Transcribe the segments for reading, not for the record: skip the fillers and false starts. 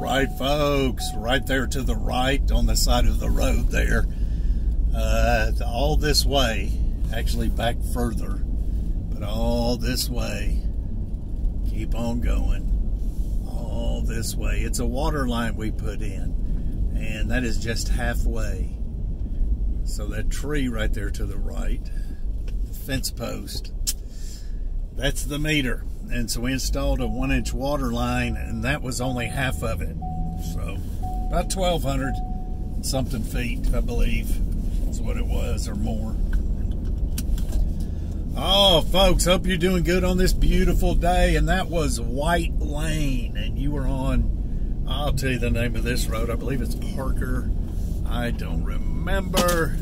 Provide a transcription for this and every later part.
right, folks, right there to the right on the side of the road there. All this way, actually back further, but all this way. Keep on going. All this way. It's a water line we put in, and that is just halfway. So that tree right there to the right, the fence post, that's the meter. And so we installed a 1-inch water line, and that was only half of it. So about 1,200 something feet, I believe, is what it was, or more. Oh, folks, hope you're doing good on this beautiful day. And that was White Lane, and you were on, I'll tell you the name of this road. I believe it's Parker. I don't remember.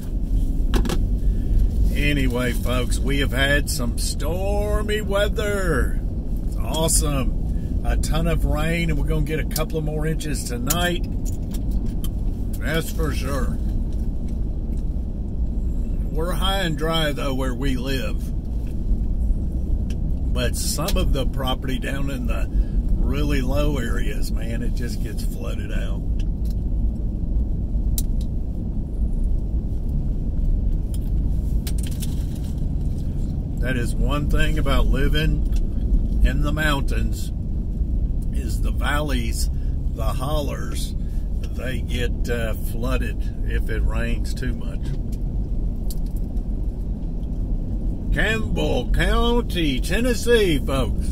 Anyway, folks, we have had some stormy weather. It's awesome. A ton of rain, and we're going to get a couple of more inches tonight. That's for sure. We're high and dry, though, where we live. But some of the property down in the really low areas, man, it just gets flooded out. That is one thing about living in the mountains, is the valleys, the hollers, they get flooded if it rains too much. Campbell County, Tennessee, folks.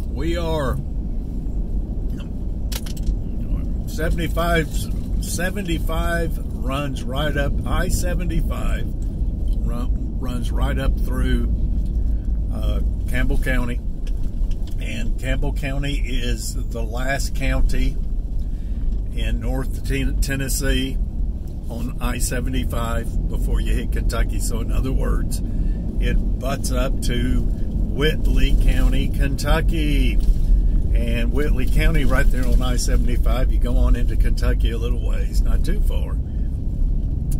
We are 75 runs right up, I-75 runs right up through Campbell County. And Campbell County is the last county in North Tennessee on I-75 before you hit Kentucky. So in other words, it butts up to Whitley County, Kentucky. And Whitley County right there on I-75, you go on into Kentucky a little ways, not too far.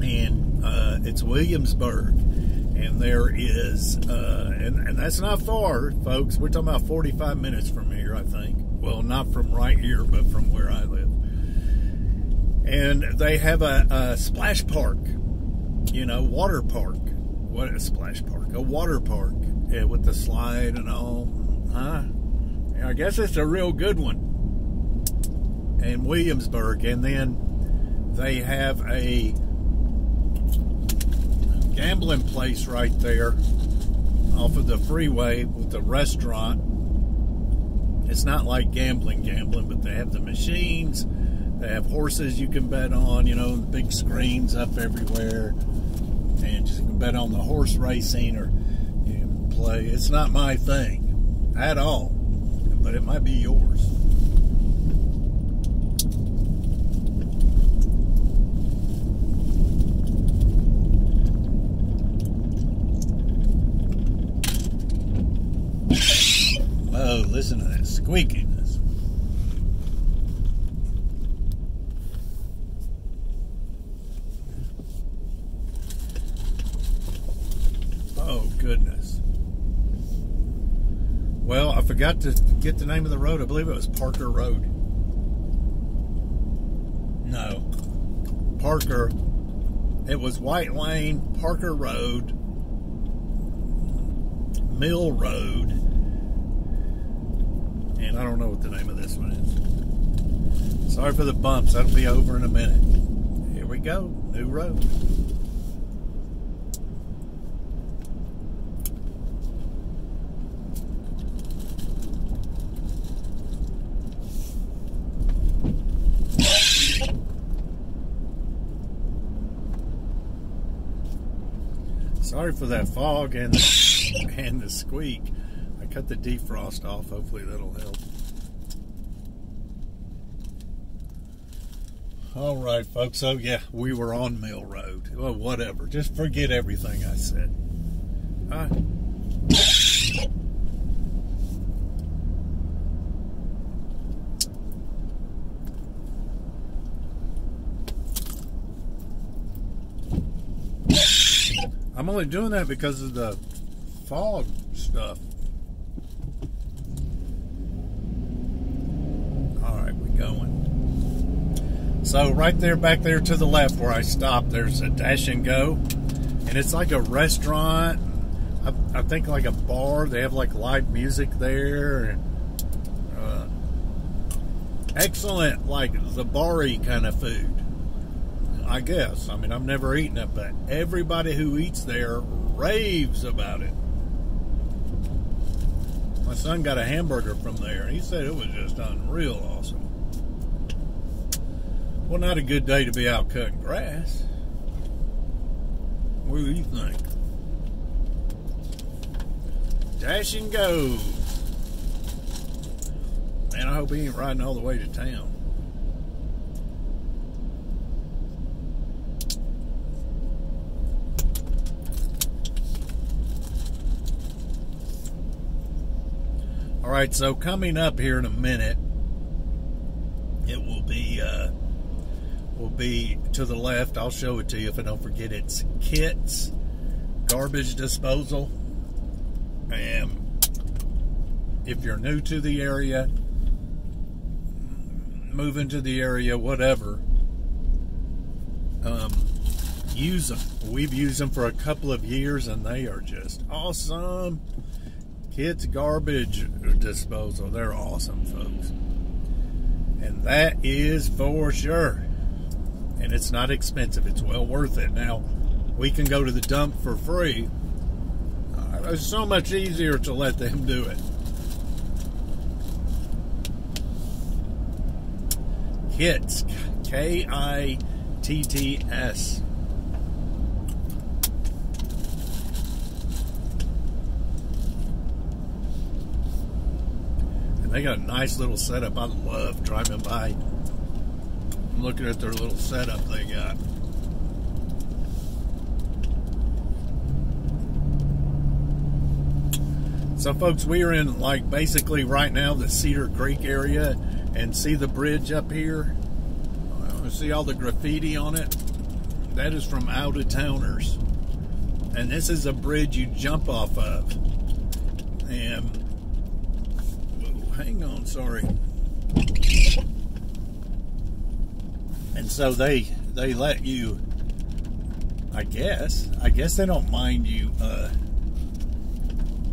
And it's Williamsburg. And there is, and that's not far, folks. We're talking about 45 minutes from here, I think. Well, not from right here, but from where I live. And they have a splash park, you know, water park. What is a splash park? A water park, yeah, with the slide and all. Huh? Yeah, I guess it's a real good one in Williamsburg. And then they have a gambling place right there off of the freeway with the restaurant. It's not like gambling, but they have the machines. They have horses you can bet on, you know, big screens up everywhere. And you can bet on the horse racing, or you can play. It's not my thing at all, but it might be yours. Oh, listen to that squeakiness. Oh, goodness. Well, I forgot to get the name of the road. I believe it was Parker Road. No. Parker. It was White Lane, Parker Road, Mill Road, and I don't know what the name of this one is. Sorry for the bumps. That'll be over in a minute. Here we go. New road. Sorry for that fog and the squeak. I cut the defrost off. Hopefully that'll help. All right, folks. So yeah, we were on Mill Road. Well, whatever. Just forget everything I said. I'm only doing that because of the fog stuff. All right, So right there, back there to the left where I stopped, there's a Dash and Go, and it's like a restaurant. I think like a bar. They have like live music there. Excellent, like the bar-y kind of food, I guess. I mean, I've never eaten it, but everybody who eats there raves about it. My son got a hamburger from there. He said it was just unreal awesome. Well, not a good day to be out cutting grass. What do you think? Dash and Go. Man, I hope he ain't riding all the way to town. All right, so coming up here in a minute, it will be to the left. I'll show it to you if I don't forget. It's Kit's Garbage Disposal. And if you're new to the area, moving to the area, whatever, use them. We've used them for a couple of years, and they are just awesome. Kit's Garbage Disposal. They're awesome, folks. And that is for sure. And it's not expensive. It's well worth it. Now, we can go to the dump for free. It's so much easier to let them do it. Kit's, Kitts. And they got a nice little setup. I love driving by. I'm looking at their little setup they got. So folks, we are in like basically right now the Cedar Creek area, and see the bridge up here? See all the graffiti on it? That is from out-of-towners. And this is a bridge you jump off of. And whoa, hang on, sorry. And so they let you, I guess they don't mind you.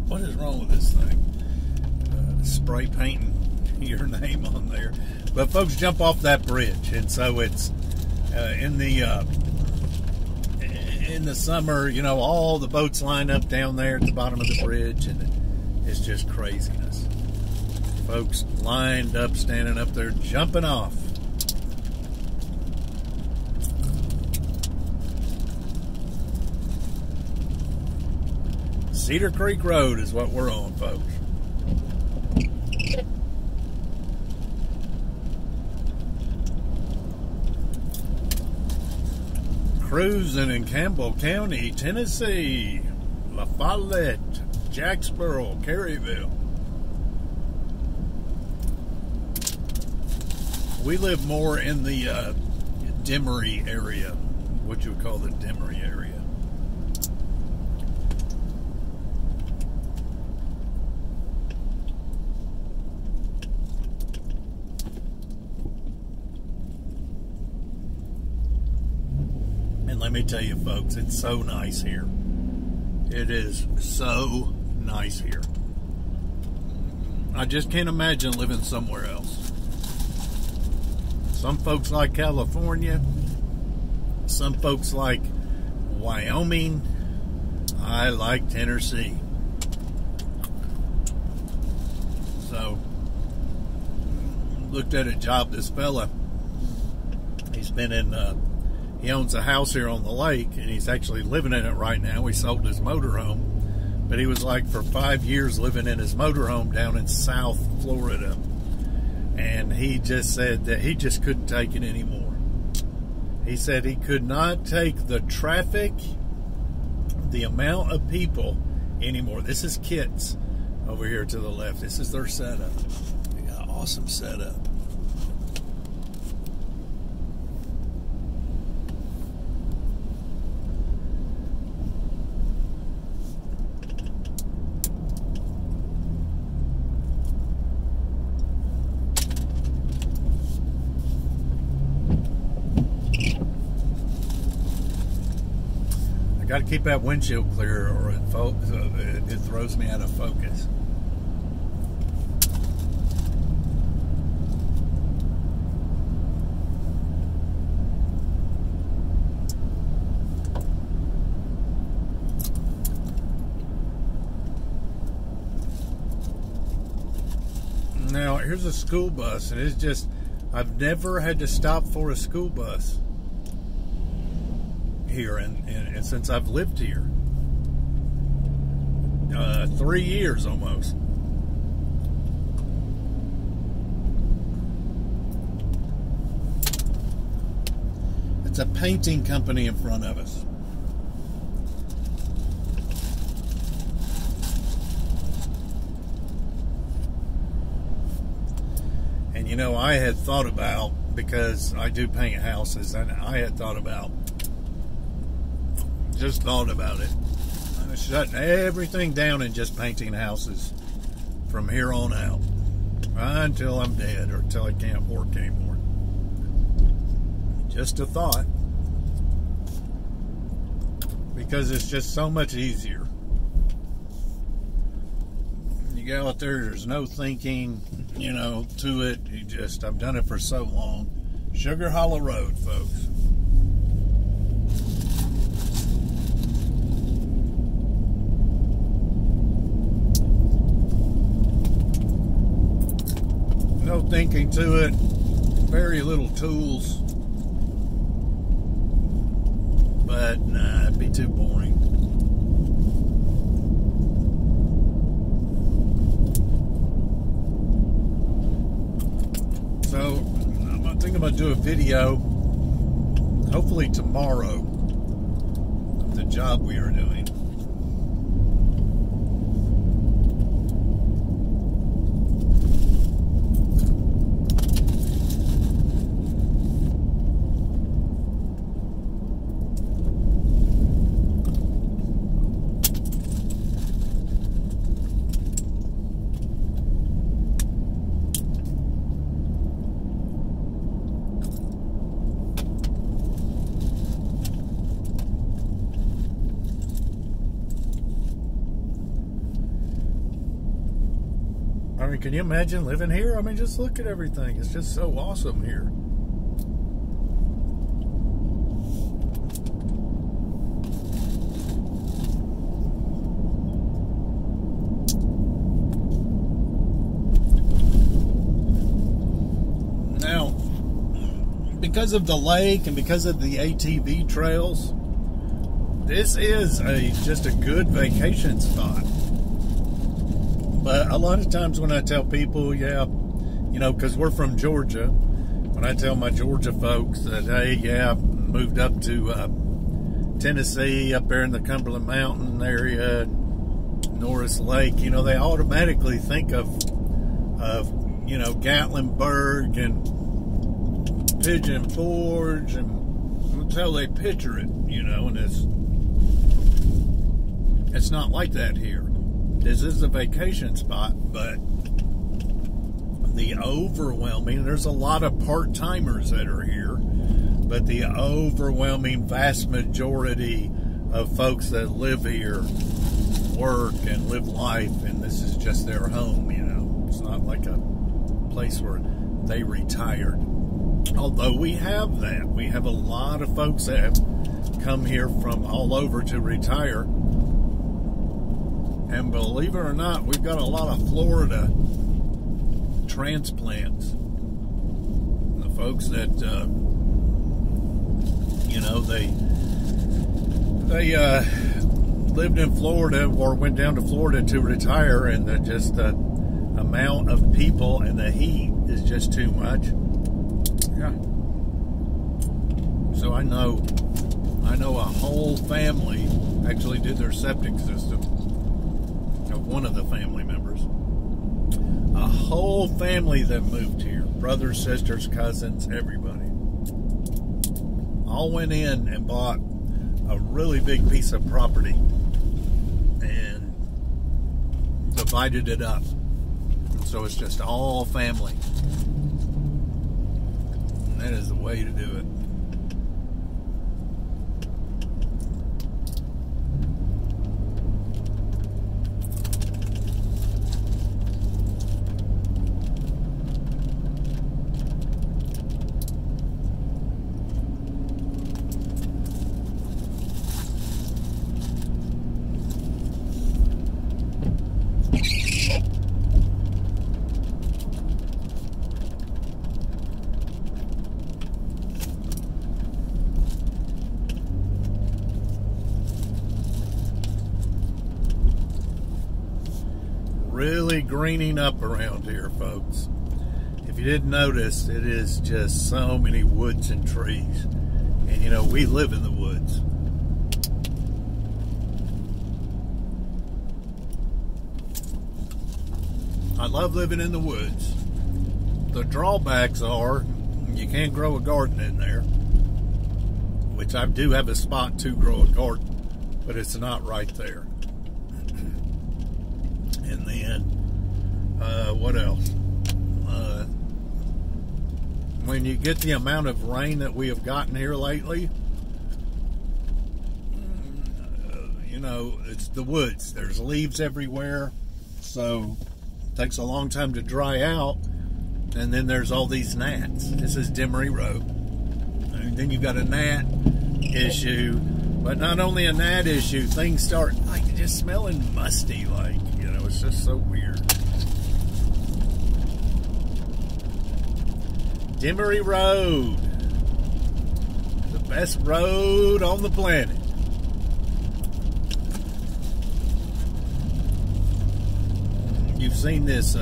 What is wrong with this thing? Spray painting your name on there. But folks jump off that bridge, and so it's in the summer, you know, all the boats line up down there at the bottom of the bridge, and it's just craziness. Folks lined up, standing up there, jumping off. Cedar Creek Road is what we're on, folks. Cruising in Campbell County, Tennessee, Lafollette, Jacksboro, Caryville. We live more in the Demery area, what you would call the Demery area. Let me tell you, folks, it's so nice here. It is so nice here. I just can't imagine living somewhere else. Some folks like California. Some folks like Wyoming. I like Tennessee. So, looked at a job, this fella. He's been in... He owns a house here on the lake, and he's actually living in it right now. He sold his motorhome, but he was like for 5 years living in his motorhome down in South Florida. And he just said that he just couldn't take it anymore. He said he could not take the traffic, the amount of people anymore. This is Kit's over here to the left. This is their setup. They got an awesome setup. got to keep that windshield clear, or it throws me out of focus. Now, here's a school bus, and it's just, I've never had to stop for a school bus here, and since I've lived here. 3 years almost. It's a painting company in front of us. And you know, I had thought about, because I do paint houses, and I had thought about it, shutting everything down and just painting houses from here on out until I'm dead, or until I can't work anymore. Just a thought, because it's just so much easier. You go out there's no thinking, you know, to it. I've done it for so long. Sugar Hollow Road, folks. No thinking to it, very little tools, but nah, it'd be too boring. So I think I'm going to do a video, hopefully tomorrow, of the job we are doing. I mean, can you imagine living here? I mean, just look at everything. It's just so awesome here. Now, because of the lake and because of the ATV trails, this is just a good vacation spot. But a lot of times when I tell people, yeah, you know, because we're from Georgia, when I tell my Georgia folks that, hey, yeah, moved up to Tennessee, up there in the Cumberland Mountain area, Norris Lake, you know, they automatically think of you know, Gatlinburg and Pigeon Forge, and that's how they picture it, you know, and it's not like that here. This is a vacation spot, but the overwhelming, there's a lot of part-timers that are here, but the overwhelming vast majority of folks that live here work and live life, and this is just their home, you know. It's not like a place where they retired. Although we have that. We have a lot of folks that have come here from all over to retire. And believe it or not, we've got a lot of Florida transplants. The folks that, you know, they lived in Florida or went down to Florida to retire, and the amount of people and the heat is just too much. Yeah. So I know a whole family actually did their septic system. One of the family members, a whole family that moved here, brothers, sisters, cousins, everybody, all went in and bought a really big piece of property and divided it up, and so it's just all family, and that is the way to do it. greening up around here, folks. If you didn't notice, it is just so many woods and trees. And you know, we live in the woods. I love living in the woods. The drawbacks are you can't grow a garden in there, which I do have a spot to grow a garden, but it's not right there. And then, what else? When you get the amount of rain that we have gotten here lately, you know, it's the woods. There's leaves everywhere, so it takes a long time to dry out. And then there's all these gnats. This is Demery Road. And then you've got a gnat issue. But not only a gnat issue, things start like just smelling musty, like, you know, it's just so weird. Demery Road. The best road on the planet. You've seen this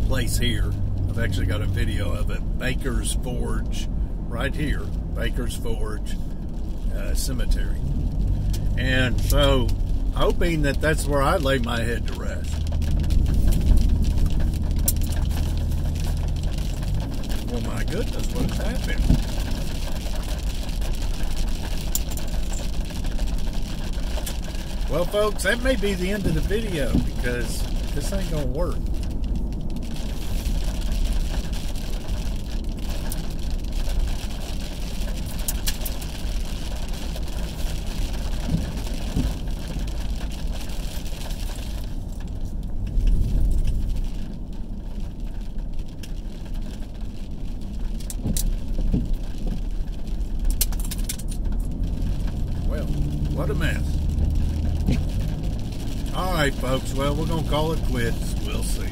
place here. I've actually got a video of it. Baker's Forge, right here. Baker's Forge Cemetery. And so, hoping that that's where I lay my head to rest. Oh my goodness, what's happening? Well, folks, that may be the end of the video because this ain't gonna work. Well, what a mess. All right, folks. Well, we're going to call it quits. We'll see.